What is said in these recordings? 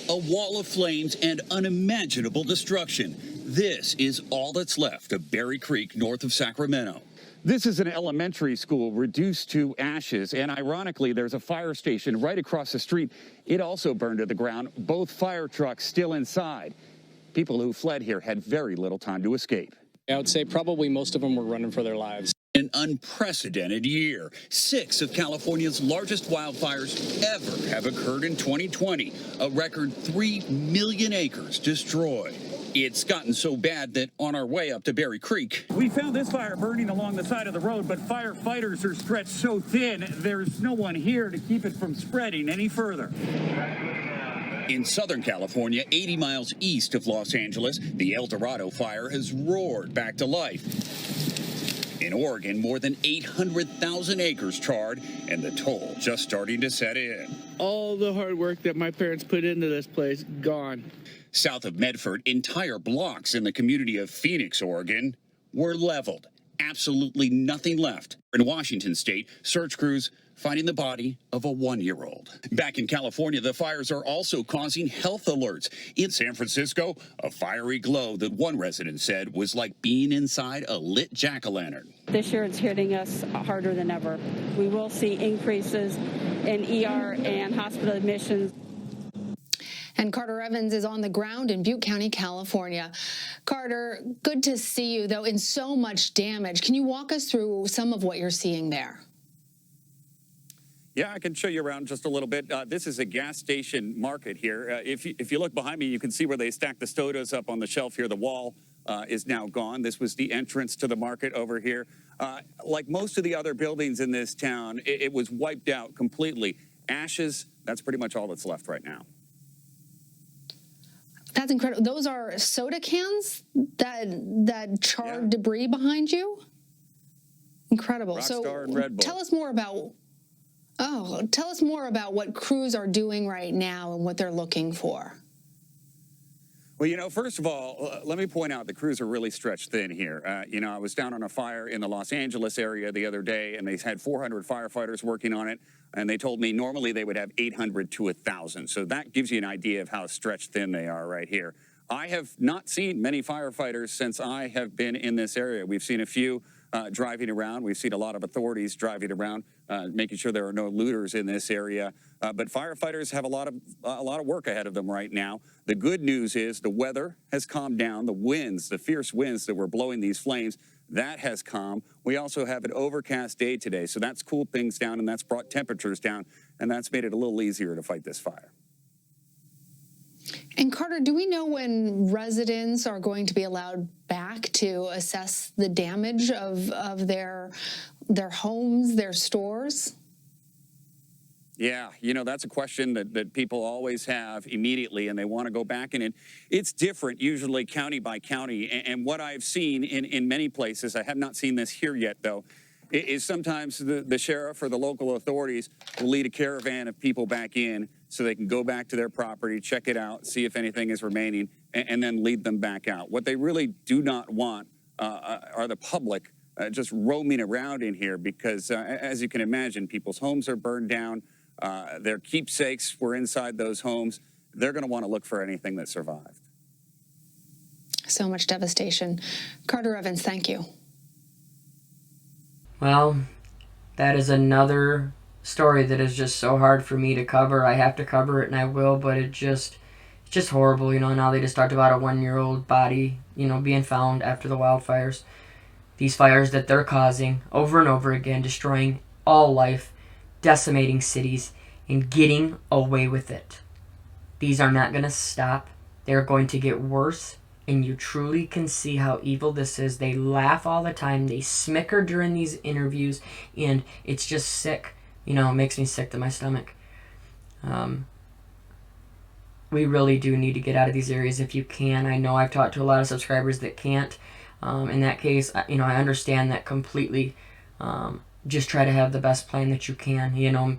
A wall of flames and unimaginable destruction. This is all that's left of Berry Creek, north of Sacramento. This is an elementary school reduced to ashes, and ironically, there's a fire station right across the street. It also burned to the ground, both fire trucks still inside. People who fled here had very little time to escape. I would say probably most of them were running for their lives. An unprecedented year. 6 of California's largest wildfires ever have occurred in 2020. A record 3 million acres destroyed. It's gotten so bad that on our way up to Berry Creek, we found this fire burning along the side of the road, but firefighters are stretched so thin, there's no one here to keep it from spreading any further. in Southern California, 80 miles east of Los Angeles, the El Dorado fire has roared back to life. In Oregon, more than 800,000 acres charred, and the toll just starting to set in. All the hard work that my parents put into this place, gone. South of Medford, entire blocks in the community of Phoenix, Oregon, were leveled. Absolutely nothing left. In Washington state, search crews finding the body of a 1-year-old. Back in California, the fires are also causing health alerts. In San Francisco, a fiery glow that one resident said was like being inside a lit jack-o'-lantern. This year it's hitting us harder than ever. We will see increases in ER and hospital admissions. And Carter Evans is on the ground in Butte County, California. Carter, good to see you, though, in so much damage. Can you walk us through some of what you're seeing there? Yeah, I can show you around just a little bit. This is a gas station market here. If you look behind me, you can see where they stacked the sodas up on the shelf here. The wall is now gone. This was the entrance to the market over here. Like most of the other buildings in this town, it was wiped out completely. Ashes, that's pretty much all that's left right now. That's incredible. Those are soda cans that charred debris behind you? Incredible. Rockstar and Red Bull. Tell us more about what crews are doing right now and what they're looking for. Well, you know, first of all, let me point out the crews are really stretched thin here. You know, I was down on a fire in the Los Angeles area the other day, and they had 400 firefighters working on it, and they told me normally they would have 800 to 1,000. So that gives you an idea of how stretched thin they are right here. I have not seen many firefighters since I have been in this area. We've seen a few driving around. We've seen a lot of authorities driving around, making sure there are no looters in this area. But firefighters have a lot of work ahead of them right now. The good news is the weather has calmed down. The winds, the fierce winds that were blowing these flames, that has calmed. We also have an overcast day today, so that's cooled things down and that's brought temperatures down, and that's made it a little easier to fight this fire. And Carter, do we know when residents are going to be allowed back to assess the damage of their homes, their stores? Yeah, you know, that's a question that people always have immediately, and they want to go back in. And it's different, usually county by county. And what I've seen in many places, I have not seen this here yet, though, is sometimes the sheriff or the local authorities will lead a caravan of people back in so they can go back to their property, check it out, see if anything is remaining, and then lead them back out. What they really do not want are the public just roaming around in here because, as you can imagine, people's homes are burned down. Their keepsakes were inside those homes. They're going to want to look for anything that survived. So much devastation. Carter Evans, thank you. Well, that is another story that is just so hard for me to cover. I have to cover it, and I will, but it's just horrible. You know, now they just talked about a 1-year-old body, you know, being found after the wildfires. These fires that they're causing over and over again, destroying all life, decimating cities, and getting away with it. These are not going to stop. They're going to get worse, and you truly can see how evil this is. They laugh all the time. They smicker during these interviews, and it's just sick. You know, it makes me sick to my stomach. We really do need to get out of these areas if you can. I know I've talked to a lot of subscribers that can't. In that case, you know, I understand that completely. Just try to have the best plan that you can. You know,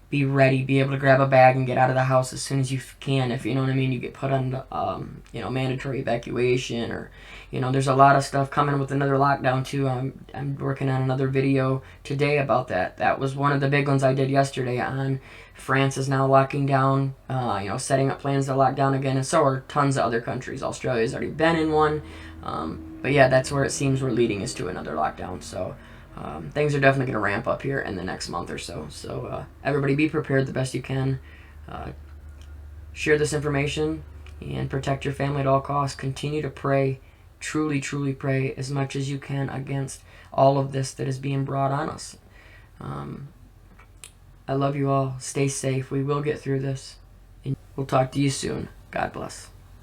be ready, be able to grab a bag and get out of the house as soon as you can. If you know what I mean, you get put on, you know, mandatory evacuation, or, you know, there's a lot of stuff coming with another lockdown too. I'm working on another video today about that. That was one of the big ones I did yesterday on France is now locking down, setting up plans to lock down again, and so are tons of other countries. Australia's already been in one. But yeah, that's where it seems we're leading, is to another lockdown. So things are definitely going to ramp up here in the next month or so. So everybody be prepared the best you can. Share this information and protect your family at all costs. Continue to pray, truly, truly pray as much as you can against all of this that is being brought on us. I love you all. Stay safe. We will get through this. And we'll talk to you soon. God bless.